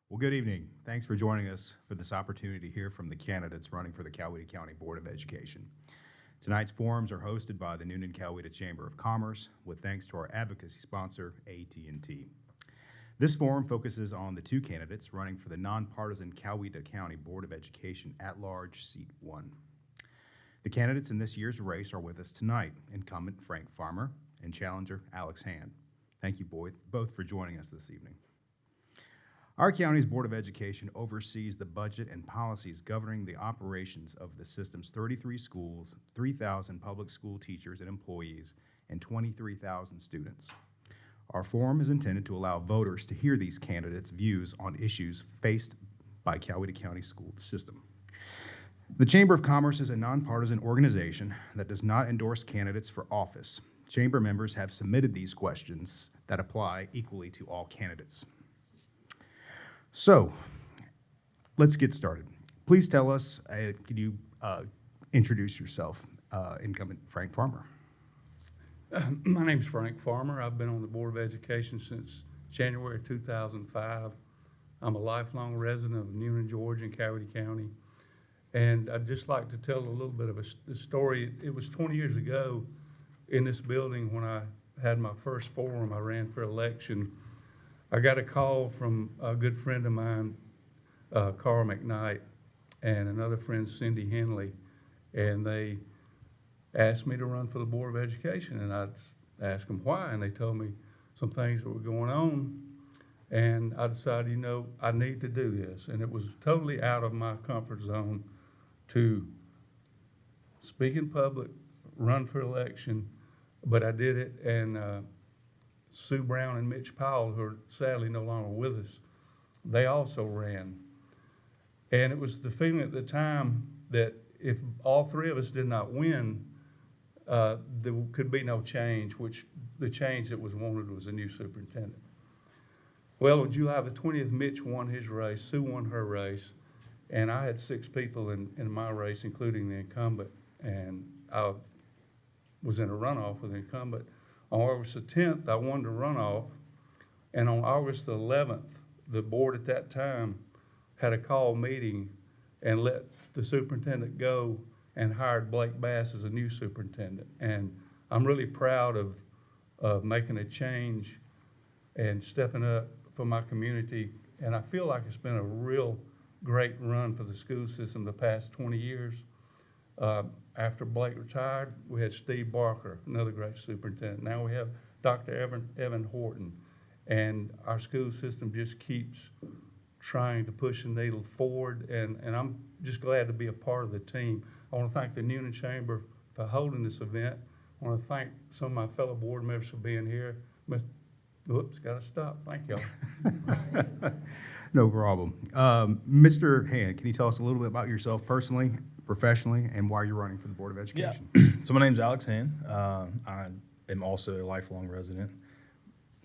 Well, good evening. Thanks for joining us for this opportunity to hear from the candidates running for the Coweta County Board of Education. Tonight's forums are hosted by the Newnan-Coweta Chamber of Commerce, with thanks to our advocacy sponsor, AT&T. This forum focuses on the two candidates running for the nonpartisan Coweta County Board of Education at-large Seat 1. The candidates in this year's race are with us tonight, incumbent Frank Farmer and challenger Alex Hand. Thank you both for joining us this evening. Our county's Board of Education oversees the budget and policies governing the operations of the system's 33 schools, 3,000 public school teachers and employees, and 23,000 students. Our forum is intended to allow voters to hear these candidates' views on issues faced by Coweta County school system. The Chamber of Commerce is a nonpartisan organization that does not endorse candidates for office. Chamber members have submitted these questions that apply equally to all candidates. So, let's get started. Please tell us, could you introduce yourself, incumbent Frank Farmer? My name's Frank Farmer. I've been on the Board of Education since January 2005. I'm a lifelong resident of Newnan, Georgia, in Coweta County. And I'd just like to tell a little bit of a story. It was 20 years ago in this building when I had my first forum. I ran for election. I got a call from a good friend of mine, Carl McKnight, and another friend, Cindy Henley, and they asked me to run for the Board of Education, and I asked them why, and they told me some things that were going on, and I decided, you know, I need to do this, and it was totally out of my comfort zone to speak in public, run for election, but I did it, and Sue Brown and Mitch Powell, who are sadly no longer with us, they also ran. And it was the feeling at the time that if all three of us did not win, there could be no change, which the change that was wanted was a new superintendent. Well, on July the 20th, Mitch won his race, Sue won her race, and I had 6 people in my race, including the incumbent, and I was in a runoff with the incumbent. On August the 10th, I won the runoff, and on August the 11th, the board at that time had a call meeting and let the superintendent go and hired Blake Bass as a new superintendent. And I'm really proud of making a change and stepping up for my community. And I feel like it's been a real great run for the school system the past 20 years. After Blake retired, we had Steve Barker, another great superintendent. Now we have Dr. Evan Horton. And our school system just keeps trying to push the needle forward. And I'm just glad to be a part of the team. I want to thank the Newnan Chamber for holding this event. I want to thank some of my fellow board members for being here. Whoops, got to stop. Thank y'all. No problem. Mr. Hand, can you tell us a little bit about yourself personally, professionally, and why you're running for the Board of Education? Yeah. So my name's Alex Hand. I am also a lifelong resident.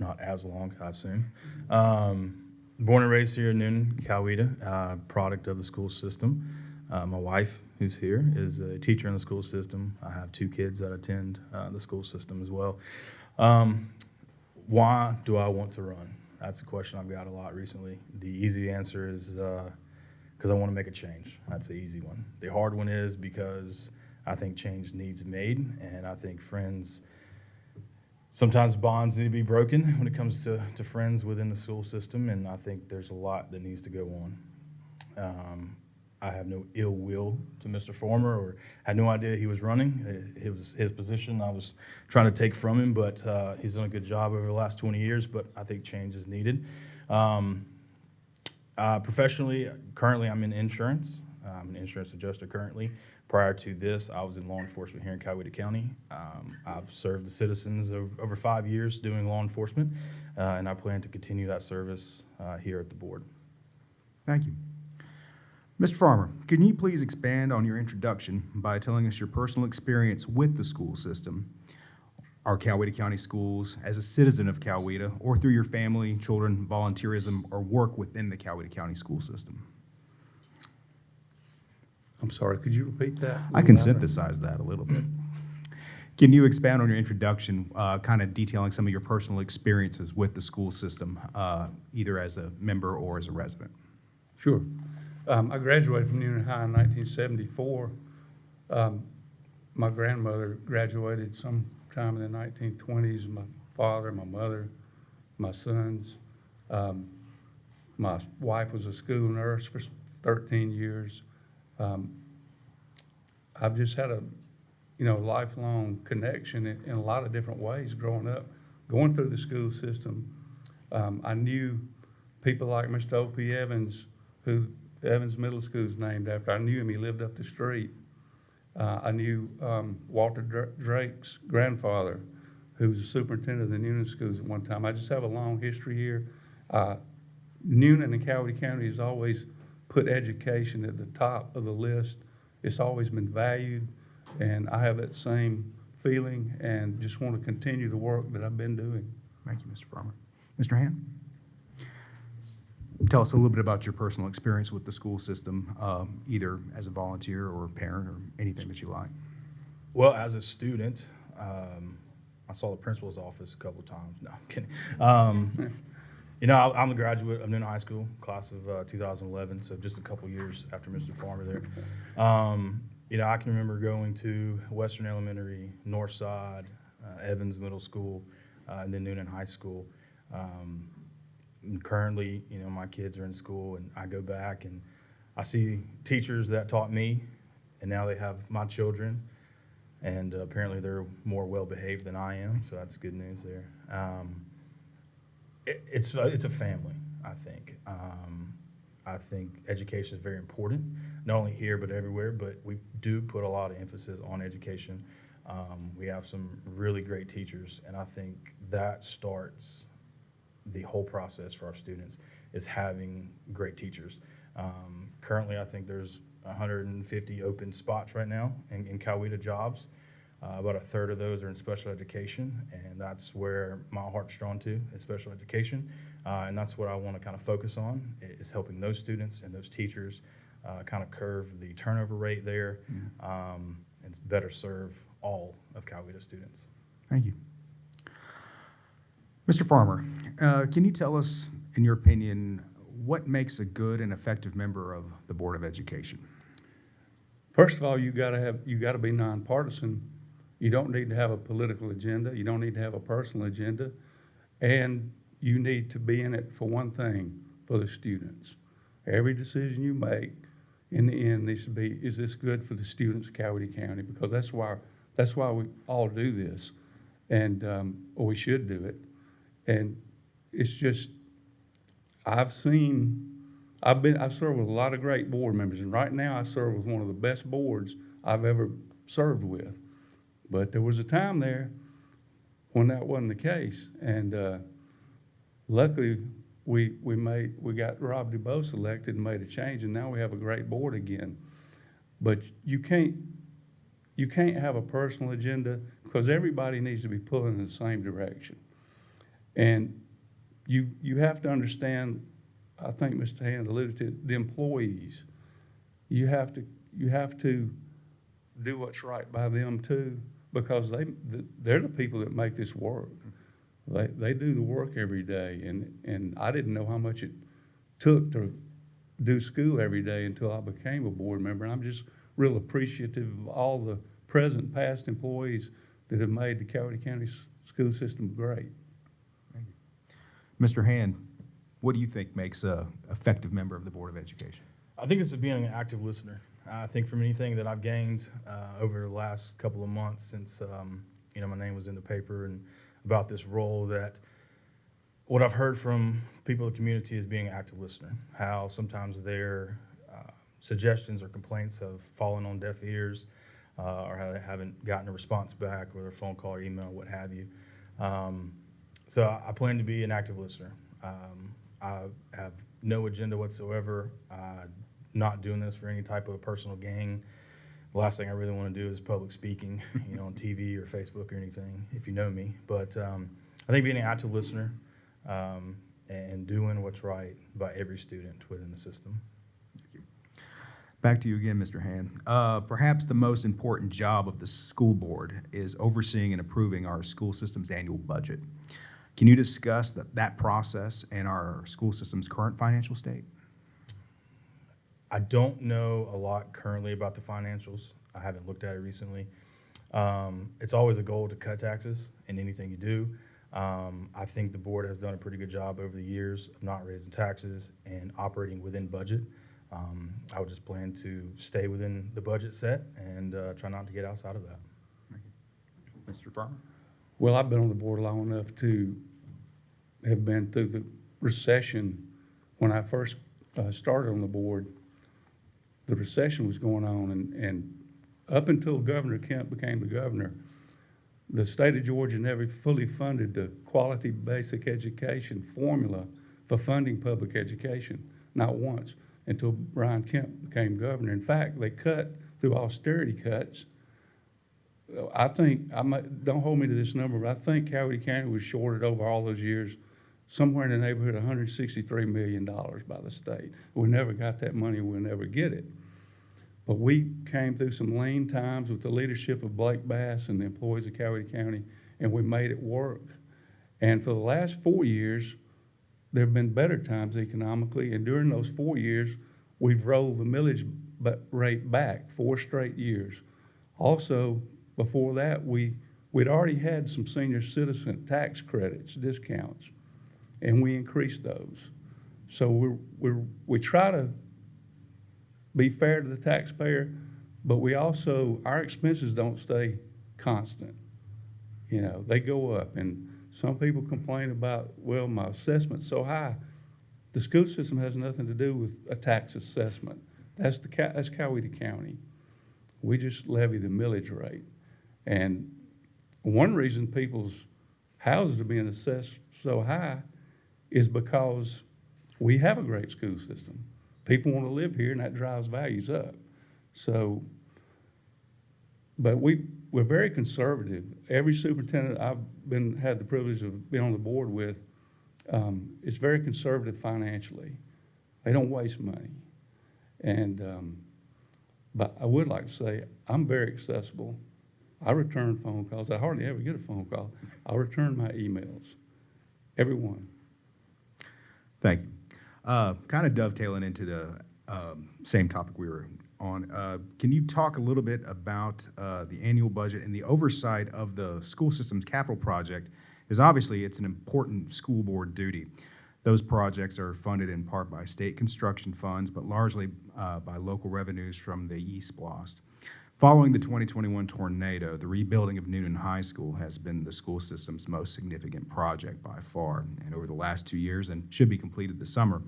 Not as long, I assume. Born and raised here in Newnan-Coweta, product of the school system. My wife, who's here, is a teacher in the school system. I have 2 kids that attend the school system as well. Why do I want to run? That's a question I've got a lot recently. The easy answer is because I want to make a change. That's the easy one. The hard one is because I think change needs made, and I think sometimes bonds need to be broken when it comes to friends within the school system, and I think there's a lot that needs to go on. I have no ill will to Mr. Farmer, or had no idea he was running. It was his position I was trying to take from him, but he's done a good job over the last 20 years, but I think change is needed. Professionally, currently I'm in insurance. I'm an insurance adjuster currently. Prior to this, I was in law enforcement here in Coweta County. I've served the citizens over 5 years doing law enforcement, and I plan to continue that service here at the board. Thank you. Mr. Farmer, can you please expand on your introduction by telling us your personal experience with the school system, our Coweta County schools, as a citizen of Coweta, or through your family, children, volunteerism, or work within the Coweta County school system? I'm sorry, could you repeat that? I can synthesize that a little bit. Can you expand on your introduction, kind of detailing some of your personal experiences with the school system, either as a member or as a resident? Sure. I graduated from Newnan High in 1974. My grandmother graduated sometime in the 1920s. My father, my mother, my sons. My wife was a school nurse for 13 years. I've just had a lifelong connection in a lot of different ways growing up, going through the school system. I knew people like Mr. O.P. Evans, who Evans Middle School is named after. I knew him, he lived up the street. I knew Walter Drake's grandfather, who was the superintendent of the Newnan schools at one time. I just have a long history here. Newnan and Coweta County has always put education at the top of the list. It's always been valued, and I have that same feeling and just want to continue the work that I've been doing. Thank you, Mr. Farmer. Mr. Hand? Tell us a little bit about your personal experience with the school system, either as a volunteer or a parent or anything that you like. Well, as a student, I saw the principal's office a couple of times. No, I'm kidding. I'm a graduate of Newnan High School, class of 2011, so just a couple years after Mr. Farmer there. I can remember going to Western Elementary, Northside, Evans Middle School, and then Newnan High School. And currently, my kids are in school, and I go back and I see teachers that taught me, and now they have my children, and apparently they're more well-behaved than I am, so that's good news there. It's a family, I think. I think education is very important, not only here but everywhere, but we do put a lot of emphasis on education. We have some really great teachers, and I think that starts the whole process for our students, is having great teachers. Currently, I think there's 150 open spots right now in Coweta jobs. About a third of those are in special education, and that's where my heart's drawn to, is special education. And that's what I want to kind of focus on, is helping those students and those teachers kind of curve the turnover rate there, and better serve all of Coweta students. Thank you. Mr. Farmer, can you tell us, in your opinion, what makes a good and effective member of the Board of Education? First of all, you got to be nonpartisan. You don't need to have a political agenda. You don't need to have a personal agenda. And you need to be in it for one thing, for the students. Every decision you make, in the end, needs to be, is this good for the students of Coweta County? Because that's why we all do this, and or we should do it. And it's just, I've served with a lot of great board members, and right now I serve with one of the best boards I've ever served with. But there was a time there when that wasn't the case, and luckily we got Rob DuBose elected and made a change, and now we have a great board again. But you can't have a personal agenda, because everybody needs to be pulling in the same direction. And you have to understand, I think Mr. Hand alluded to it, the employees. You have to do what's right by them too, because they're the people that make this work. They do the work every day, and I didn't know how much it took to do school every day until I became a board member. And I'm just real appreciative of all the present and past employees that have made the Coweta County school system great. Thank you. Mr. Hand, what do you think makes an effective member of the Board of Education? I think it's being an active listener. I think from anything that I've gained over the last couple of months since my name was in the paper and about this role, that what I've heard from people in the community is being an active listener. How sometimes their suggestions or complaints have fallen on deaf ears, or how they haven't gotten a response back, whether a phone call or email, what have you. So I plan to be an active listener. I have no agenda whatsoever. Not doing this for any type of personal gain. The last thing I really want to do is public speaking, on TV or Facebook or anything, if you know me. But I think being an active listener and doing what's right by every student within the system. Thank you. Back to you again, Mr. Hand. Perhaps the most important job of the school board is overseeing and approving our school system's annual budget. Can you discuss that process and our school system's current financial state? I don't know a lot currently about the financials. I haven't looked at it recently. It's always a goal to cut taxes in anything you do. I think the board has done a pretty good job over the years of not raising taxes and operating within budget. I would just plan to stay within the budget set and try not to get outside of that. Mr. Farmer? Well, I've been on the board long enough to have been through the recession. When I first started on the board, the recession was going on, and up until Governor Kemp became the governor, the state of Georgia never fully funded the quality basic education formula for funding public education, not once, until Brian Kemp became governor. In fact, they cut through austerity cuts. I think, don't hold me to this number, but I think Coweta County was shorted over all those years somewhere in the neighborhood of $163 million by the state. We never got that money, we'll never get it. But we came through some lean times with the leadership of Blake Bass and the employees of Coweta County, and we made it work. And for the last 4 years, there have been better times economically, and during those 4 years, we've rolled the millage rate back 4 straight years. Also, before that, we'd already had some senior citizen tax credits, discounts, and we increased those. So we try to be fair to the taxpayer, but we also, our expenses don't stay constant. You know, they go up, and some people complain about, well, my assessment's so high. The school system has nothing to do with a tax assessment. That's Coweta County. We just levy the millage rate. And one reason people's houses are being assessed so high is because we have a great school system. People want to live here, and that drives values up. So, but we're very conservative. Every superintendent I've had the privilege of being on the board with, is very conservative financially. They don't waste money. And, but I would like to say, I'm very accessible. I return phone calls. I hardly ever get a phone call. I return my emails, every one. Thank you. Kind of dovetailing into the same topic we were on, can you talk a little bit about the annual budget and the oversight of the school system's capital project? Because obviously it's an important school board duty. Those projects are funded in part by state construction funds, but largely by local revenues from the East Blast. Following the 2021 tornado, the rebuilding of Newnan High School has been the school system's most significant project by far, and over the last 2 years, and should be completed this summer.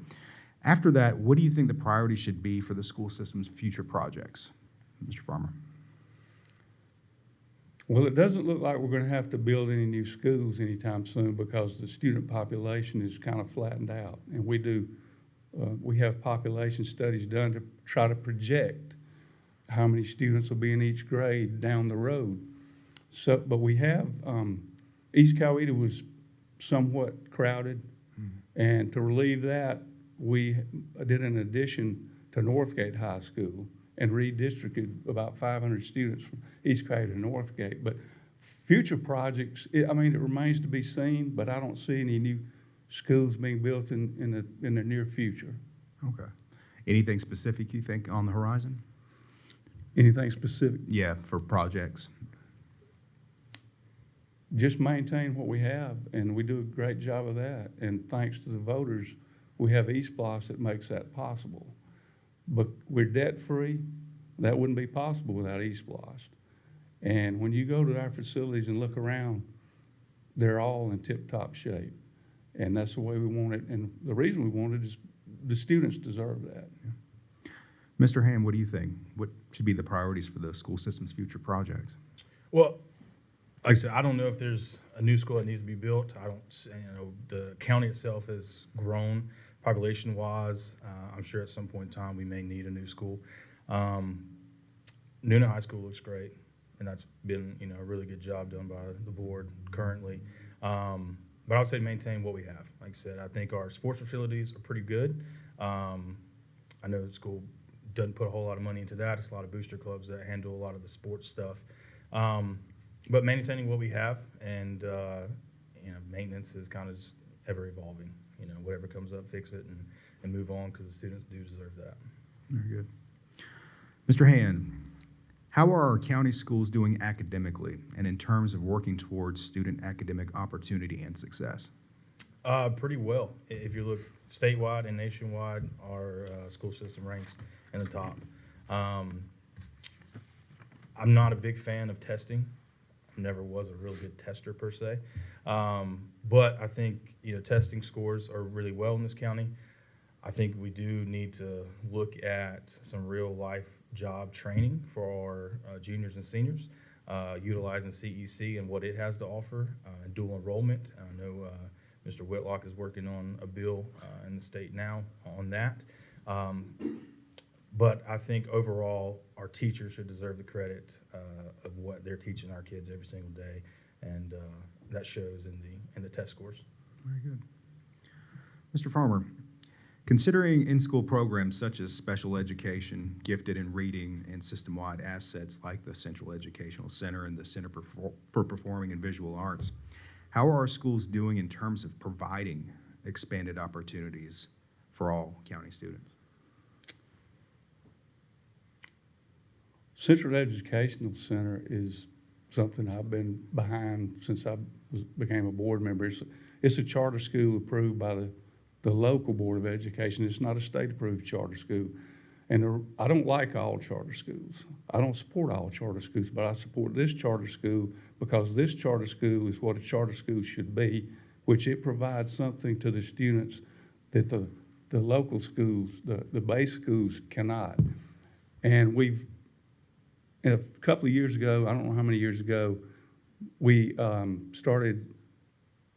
After that, what do you think the priority should be for the school system's future projects? Mr. Farmer. Well, it doesn't look like we're going to have to build any new schools anytime soon because the student population is kind of flattened out. And we have population studies done to try to project how many students will be in each grade down the road. So, but we have, East Coweta was somewhat crowded, and to relieve that, we did an addition to Northgate High School and redistricted about 500 students from East Coweta to Northgate. But future projects, it remains to be seen, but I don't see any new schools being built in the near future. Okay. Anything specific you think on the horizon? Anything specific? Yeah, for projects. Just maintain what we have, and we do a great job of that. And thanks to the voters, we have East Blast that makes that possible. But we're debt-free. That wouldn't be possible without East Blast. And when you go to our facilities and look around, they're all in tip-top shape. And that's the way we want it. And the reason we want it is the students deserve that. Yeah. Mr. Ham, what do you think? What should be the priorities for the school system's future projects? Well, like I said, I don't know if there's a new school that needs to be built. The county itself has grown population-wise. I'm sure at some point in time we may need a new school. Newnan High School looks great, and that's been a really good job done by the board currently. But I would say maintain what we have. Like I said, I think our sports facilities are pretty good. I know the school doesn't put a whole lot of money into that. It's a lot of booster clubs that handle a lot of the sports stuff. But maintaining what we have, and maintenance is kind of just ever evolving. Whatever comes up, fix it and move on, because the students do deserve that. Very good. Mr. Hand, how are our county schools doing academically and in terms of working towards student academic opportunity and success? Pretty well. If you look statewide and nationwide, our school system ranks in the top. I'm not a big fan of testing. Never was a real good tester per se. But I think, testing scores are really well in this county. I think we do need to look at some real life job training for our juniors and seniors, utilizing CEC and what it has to offer, and dual enrollment. I know Mr. Whitlock is working on a bill in the state now on that. But I think overall, our teachers should deserve the credit of what they're teaching our kids every single day, and that shows in the test scores. Very good. Mr. Farmer, considering in-school programs such as special education, gifted in reading, and system-wide assets like the Central Educational Center and the Center for Performing and Visual Arts, how are our schools doing in terms of providing expanded opportunities for all county students? Central Educational Center is something I've been behind since I became a board member. It's a charter school approved by the local Board of Education. It's not a state-approved charter school. And I don't like all charter schools. I don't support all charter schools, but I support this charter school because this charter school is what a charter school should be, which it provides something to the students that the local schools, the base schools cannot. And a couple of years ago, I don't know how many years ago, we started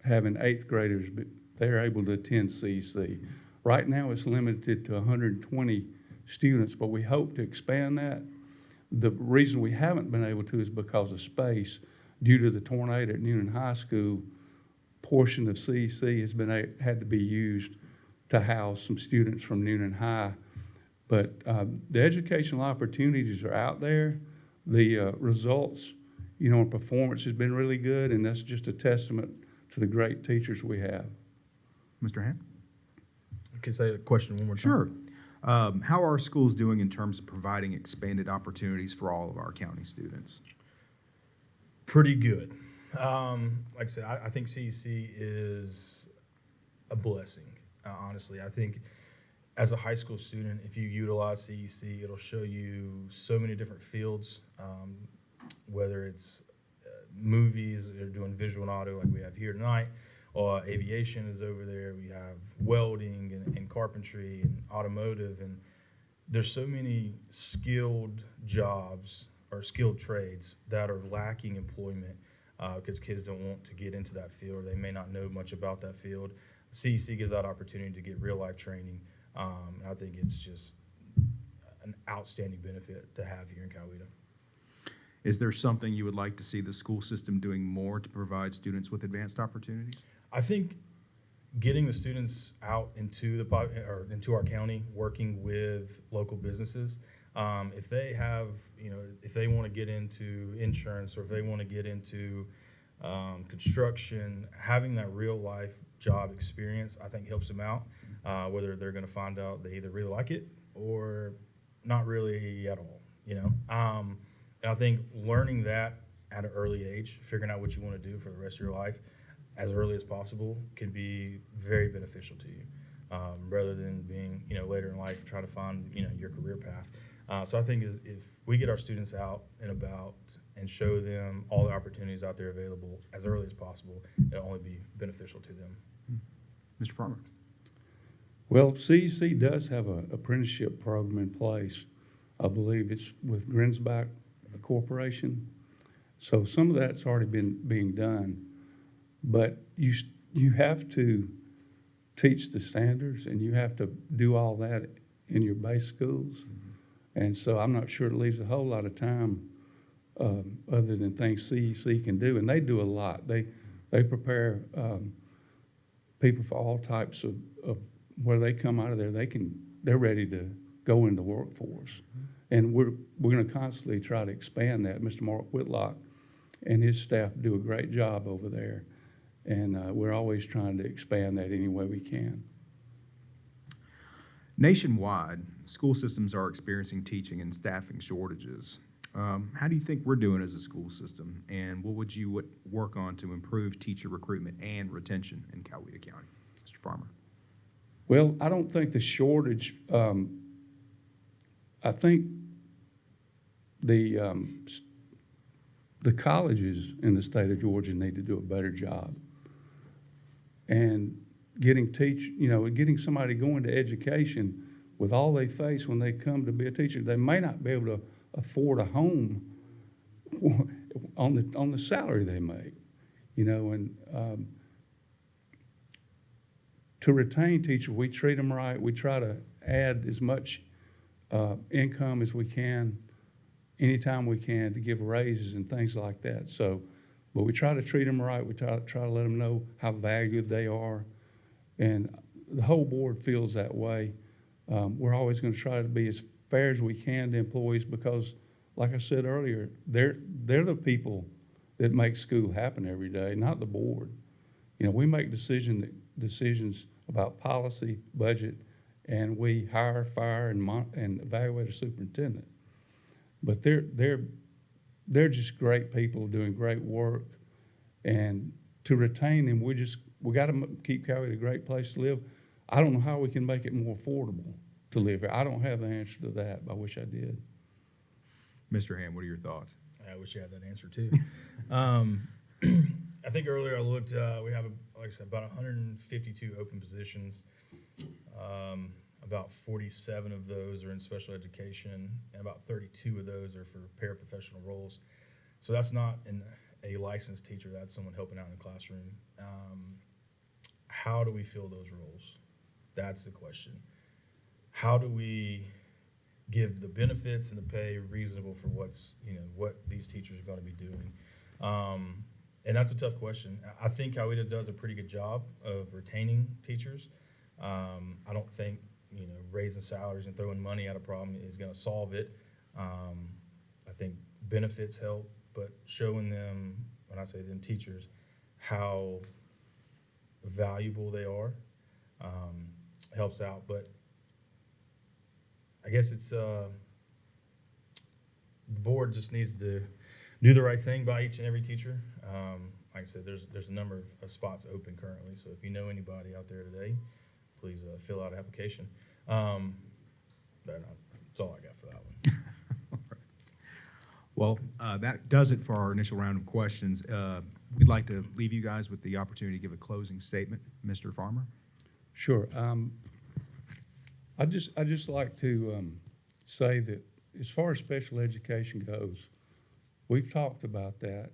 having 8th graders, but they're able to attend CEC. Right now, it's limited to 120 students, but we hope to expand that. The reason we haven't been able to is because of space. Due to the tornado at Newnan High School, portion of CEC has had to be used to house some students from Newnan High. But the educational opportunities are out there. The results, and performance has been really good, and that's just a testament to the great teachers we have. Mr. Hand? Can I say the question one more time? Sure. How are our schools doing in terms of providing expanded opportunities for all of our county students? Pretty good. Like I said, I think CEC is a blessing, honestly. I think as a high school student, if you utilize CEC, it'll show you so many different fields, whether it's movies, they're doing visual and audio like we have here tonight, or aviation is over there. We have welding and carpentry and automotive, and there's so many skilled jobs or skilled trades that are lacking employment because kids don't want to get into that field, or they may not know much about that field. CEC gives that opportunity to get real life training. I think it's just an outstanding benefit to have here in Coweta. Is there something you would like to see the school system doing more to provide students with advanced opportunities? I think getting the students out into our county, working with local businesses. If they have, if they want to get into insurance, or if they want to get into construction, having that real life job experience, I think helps them out. Whether they're going to find out they either really like it or not really at all, And I think learning that at an early age, figuring out what you want to do for the rest of your life as early as possible can be very beneficial to you, rather than being, later in life trying to find, your career path. So I think if we get our students out and about and show them all the opportunities out there available as early as possible, it'll only be beneficial to them. Mr. Farmer? Well, CEC does have an apprenticeship program in place. I believe it's with Grinsback Corporation. So some of that's already being done. But you have to teach the standards, and you have to do all that in your base schools. Mm-hmm. And so I'm not sure it leaves a whole lot of time other than things CEC can do. And they do a lot. They prepare people for all types of where they come out of there. They're ready to go in the workforce. And we're going to constantly try to expand that. Mr. Mark Whitlock and his staff do a great job over there. And we're always trying to expand that any way we can. Nationwide, school systems are experiencing teaching and staffing shortages. How do you think we're doing as a school system, and what would you work on to improve teacher recruitment and retention in Coweta County? Mr. Farmer. Well, I don't think the shortage, I think the colleges in the state of Georgia need to do a better job. And getting somebody going to education with all they face when they come to be a teacher, they may not be able to afford a home on the salary they make, and to retain teachers, we treat them right. We try to add as much income as we can, anytime we can, to give raises and things like that. So, but we try to treat them right. We try to let them know how valued they are. And the whole board feels that way. We're always going to try to be as fair as we can to employees because, like I said earlier, they're the people that make school happen every day, not the board. We make decisions about policy, budget, and we hire, fire, and evaluate a superintendent. But they're just great people doing great work, and to retain them, we got to keep Coweta a great place to live. I don't know how we can make it more affordable to live here. I don't have the answer to that. I wish I did. Mr. Ham, what are your thoughts? I wish I had that answer too. I think earlier I looked, we have, like I said, about 152 open positions. About 47 of those are in special education, and about 32 of those are for paraprofessional roles. So that's not a licensed teacher, that's someone helping out in the classroom. How do we fill those roles? That's the question. How do we give the benefits and the pay reasonable for what these teachers are going to be doing? And that's a tough question. I think Coweta does a pretty good job of retaining teachers. I don't think raising salaries and throwing money at a problem is going to solve it. I think benefits help, but showing them, when I say them teachers, how valuable they are helps out. But I guess it's the board just needs to do the right thing by each and every teacher. Like I said, there's a number of spots open currently, so if you know anybody out there today, please fill out an application. That's all I got for that one. All right. Well, that does it for our initial round of questions. We'd like to leave you guys with the opportunity to give a closing statement. Mr. Farmer? Sure. I just like to say that as far as special education goes, we've talked about that,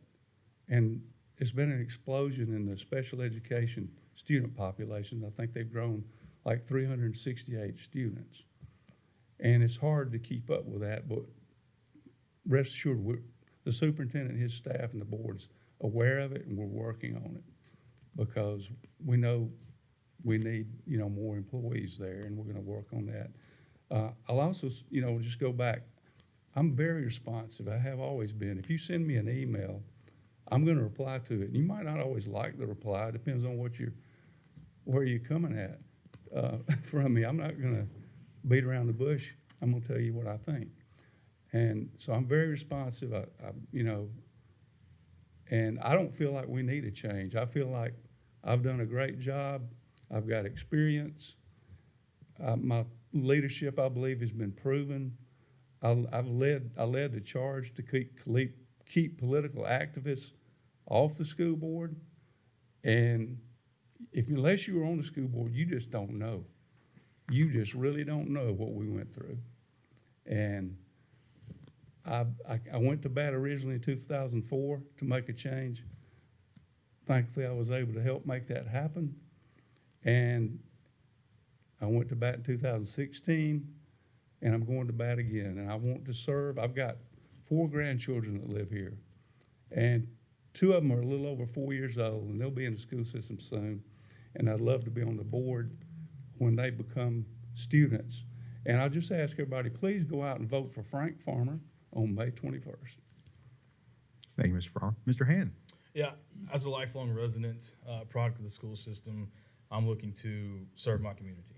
and it's been an explosion in the special education student population. I think they've grown like 368 students, and it's hard to keep up with that, but rest assured, the superintendent and his staff and the board's aware of it, and we're working on it because we know we need more employees there, and we're going to work on that. I'll also just go back. I'm very responsive. I have always been. If you send me an email, I'm going to reply to it. You might not always like the reply. It depends on where you're coming at from me. I'm not going to beat around the bush. I'm going to tell you what I think. And so I'm very responsive. And I don't feel like we need a change. I feel like I've done a great job. I've got experience. My leadership, I believe, has been proven. I led the charge to keep political activists off the school board. And unless you were on the school board, you just don't know. You just really don't know what we went through. And I went to bat originally in 2004 to make a change. Thankfully, I was able to help make that happen. And I went to bat in 2016, and I'm going to bat again. And I want to serve. I've got 4 grandchildren that live here, and 2 of them are a little over 4 years old, and they'll be in the school system soon. And I'd love to be on the board when they become students. And I'll just ask everybody, please go out and vote for Frank Farmer on May 21st. Thank you, Mr. Farmer. Mr. Hand. Yeah, as a lifelong resident, product of the school system, I'm looking to serve my community.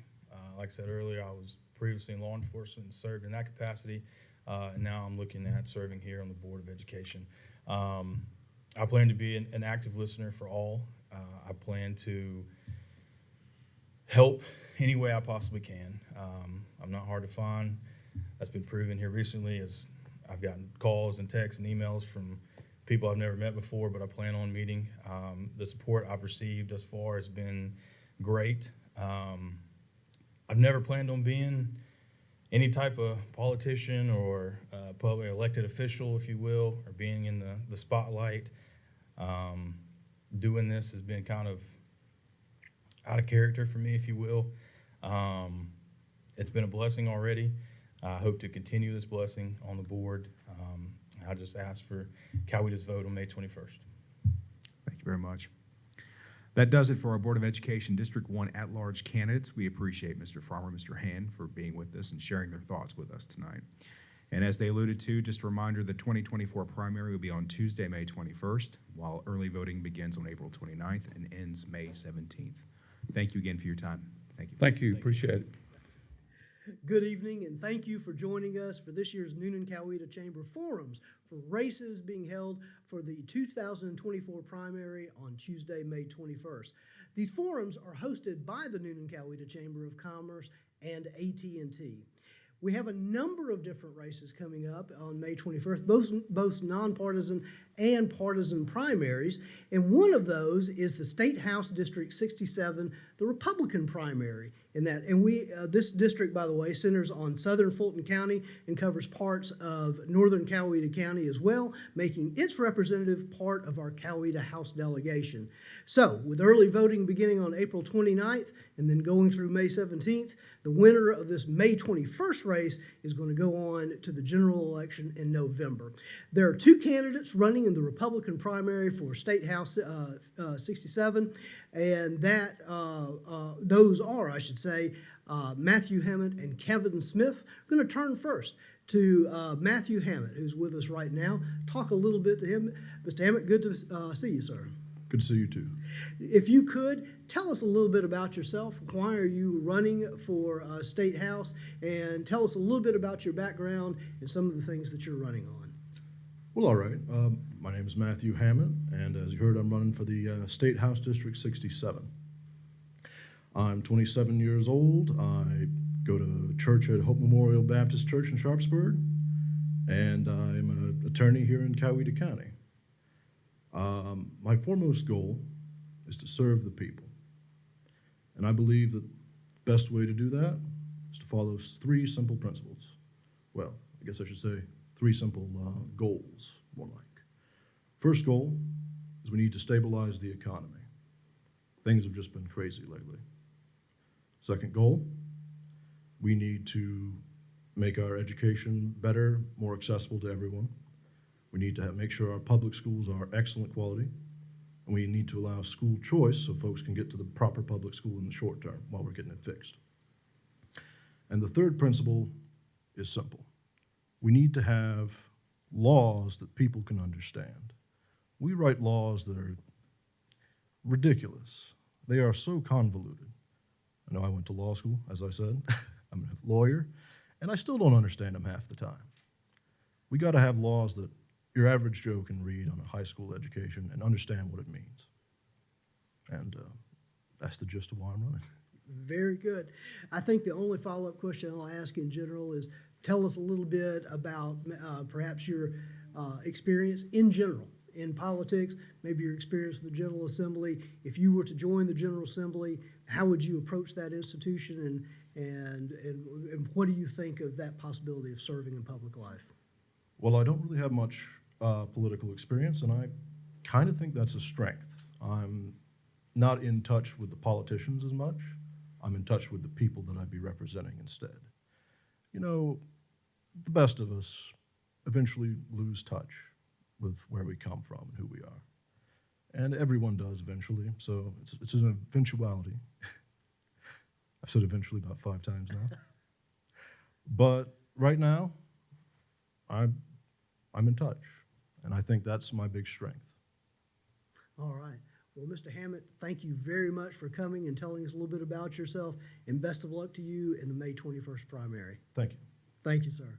Like I said earlier, I was previously in law enforcement and served in that capacity, and now I'm looking at serving here on the Board of Education. I plan to be an active listener for all. I plan to help any way I possibly can. I'm not hard to find. That's been proven here recently as I've gotten calls and texts and emails from people I've never met before, but I plan on meeting. The support I've received thus far has been great. I've never planned on being any type of politician or public elected official, if you will, or being in the spotlight. Doing this has been kind of out of character for me, if you will. It's been a blessing already. I hope to continue this blessing on the board. I just ask for Coweta's vote on May 21st. Thank you very much. That does it for our Board of Education District 1 at-large candidates. We appreciate Mr. Farmer, Mr. Hand for being with us and sharing their thoughts with us tonight. And as they alluded to, just a reminder, the 2024 primary will be on Tuesday, May 21st, while early voting begins on April 29th and ends May 17th. Thank you again for your time. Thank you. Thank you. Appreciate it. Good evening, and thank you for joining us for this year's Newnan-Coweta Chamber Forums for races being held for the 2024 primary on Tuesday, May 21st. These forums are hosted by the Newnan-Coweta Chamber of Commerce and AT&T. We have a number of different races coming up on May 21st, both nonpartisan and partisan primaries, and one of those is the State House District 67, the Republican primary in that. And this district, by the way, centers on southern Fulton County and covers parts of northern Coweta County as well, making its representative part of our Coweta House delegation. So, with early voting beginning on April 29th and then going through May 17th, the winner of this May 21st race is going to go on to the general election in November. There are two candidates running in the Republican primary for State House 67, and those are, I should say, Matthew Hammett and Kevin Smith. I'm going to turn first to Matthew Hammett, who's with us right now. Talk a little bit to him. Mr. Hammett, good to see you, sir. Good to see you too. If you could, tell us a little bit about yourself. Why are you running for State House? And tell us a little bit about your background and some of the things that you're running on. Well, all right. My name is Matthew Hammett, and as you heard, I'm running for the State House District 67. I'm 27 years old. I go to church at Hope Memorial Baptist Church in Sharpsburg, and I'm an attorney here in Coweta County. My foremost goal is to serve the people. And I believe that the best way to do that is to follow three simple principles. Well, I guess I should say three simple goals, more like. First goal is we need to stabilize the economy. Things have just been crazy lately. Second goal, we need to make our education better, more accessible to everyone. We need to make sure our public schools are excellent quality, and we need to allow school choice so folks can get to the proper public school in the short term while we're getting it fixed. And the third principle is simple. We need to have laws that people can understand. We write laws that are ridiculous. They are so convoluted. I know I went to law school, as I said. I'm a lawyer, and I still don't understand them half the time. We got to have laws that your average Joe can read on a high school education and understand what it means. And that's the gist of why I'm running. Very good. I think the only follow-up question I'll ask in general is tell us a little bit about perhaps your experience in general in politics, maybe your experience with the General Assembly. If you were to join the General Assembly, how would you approach that institution, and what do you think of that possibility of serving in public life? Well, I don't really have much political experience, and I kind of think that's a strength. I'm not in touch with the politicians as much. I'm in touch with the people that I'd be representing instead. You know, the best of us eventually lose touch with where we come from and who we are. And everyone does eventually, so it's an eventuality. I've said eventually about 5 times But right now, I'm in touch, and I think that's my big strength. All right. Well, Mr. Hammett, thank you very much for coming and telling us a little bit about yourself, and best of luck to you in the May 21st primary. Thank you. Thank you, sir.